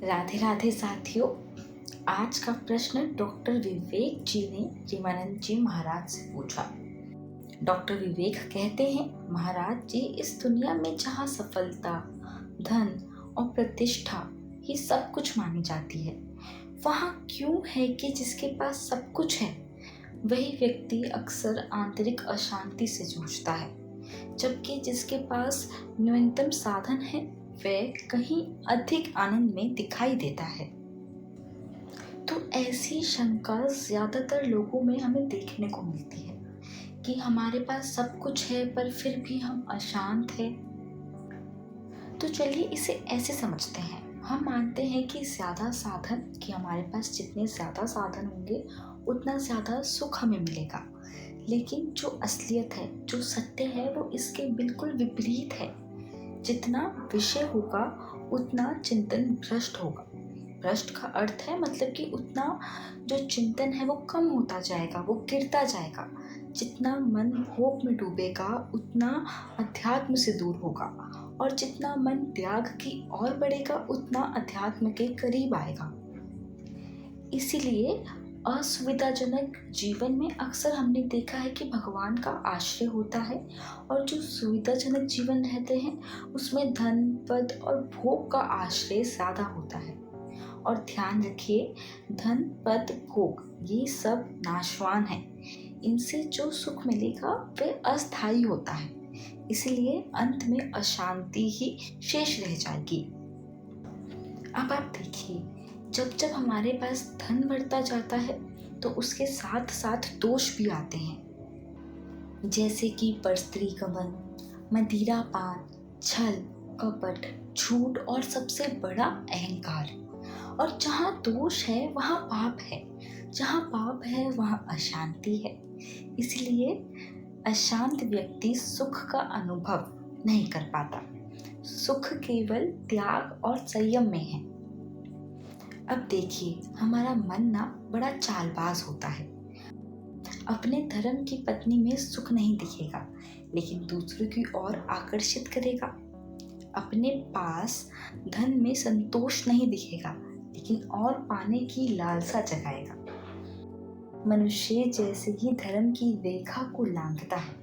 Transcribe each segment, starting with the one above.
राधे राधे साथियों। आज का प्रश्न डॉक्टर विवेक जी ने प्रेमानंद जी महाराज से पूछा। डॉक्टर विवेक कहते हैं, महाराज जी, इस दुनिया में जहाँ सफलता, धन और प्रतिष्ठा ही सब कुछ मानी जाती है, वहाँ क्यों है कि जिसके पास सब कुछ है वही व्यक्ति अक्सर आंतरिक अशांति से जूझता है, जबकि जिसके पास न्यूनतम साधन है वह कहीं अधिक आनंद में दिखाई देता है। तो ऐसी शंका ज्यादातर लोगों में हमें देखने को मिलती है कि हमारे पास सब कुछ है पर फिर भी हम अशांत हैं। तो चलिए इसे ऐसे समझते हैं, हम मानते हैं कि हमारे पास जितने ज्यादा साधन होंगे उतना ज्यादा सुख हमें मिलेगा, लेकिन जो असलियत है, जो सत्य है, वो इसके बिल्कुल विपरीत है। जितना विषय होगा उतना चिंतन भ्रष्ट होगा। भ्रष्ट का अर्थ है मतलब कि उतना जो चिंतन है वो कम होता जाएगा, वो गिरता जाएगा। जितना मन भोग में डूबेगा उतना अध्यात्म से दूर होगा, और जितना मन त्याग की ओर बढ़ेगा उतना अध्यात्म के करीब आएगा। इसीलिए असुविधाजनक जीवन में अक्सर हमने देखा है कि भगवान का आश्रय होता है, और जो सुविधाजनक जीवन रहते हैं उसमें धन, पद और भोग का आश्रय ज्यादा होता है। और ध्यान रखिए, धन, पद, भोग ये सब नाशवान है। इनसे जो सुख मिलेगा वह अस्थायी होता है, इसलिए अंत में अशांति ही शेष रह जाएगी। अब आप देखिए, जब जब हमारे पास धन बढ़ता जाता है तो उसके साथ साथ दोष भी आते हैं, जैसे कि परस्त्री गमन, मदिरापान, छल, कपट, झूठ और सबसे बड़ा अहंकार। और जहाँ दोष है वहाँ पाप है, जहाँ पाप है वहाँ अशांति है। इसलिए अशांत व्यक्ति सुख का अनुभव नहीं कर पाता। सुख केवल त्याग और संयम में है। अब देखिए, हमारा मन ना बड़ा चालबाज होता है। अपने धर्म की पत्नी में सुख नहीं दिखेगा, लेकिन दूसरों की ओर आकर्षित करेगा। अपने पास धन में संतोष नहीं दिखेगा, लेकिन और पाने की लालसा जगाएगा। मनुष्य जैसे ही धर्म की रेखा को लांघता है,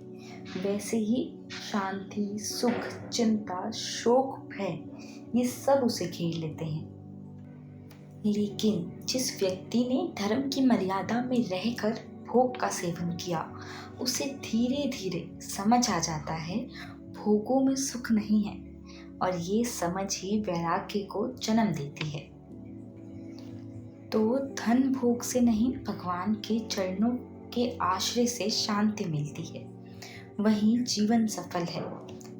वैसे ही शांति, सुख, चिंता, शोक, भय ये सब उसे घेर लेते हैं। लेकिन जिस व्यक्ति ने धर्म की मर्यादा में रहकर भोग का सेवन किया, उसे धीरे धीरे समझ आ जाता है भोगों में सुख नहीं है, और ये समझ ही वैराग्य को जन्म देती है। तो धन भोग से नहीं, भगवान के चरणों के आश्रय से शांति मिलती है। वही जीवन सफल है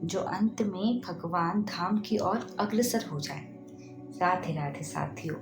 जो अंत में भगवान धाम की ओर अग्रसर हो जाए। राधे राधे साथियों।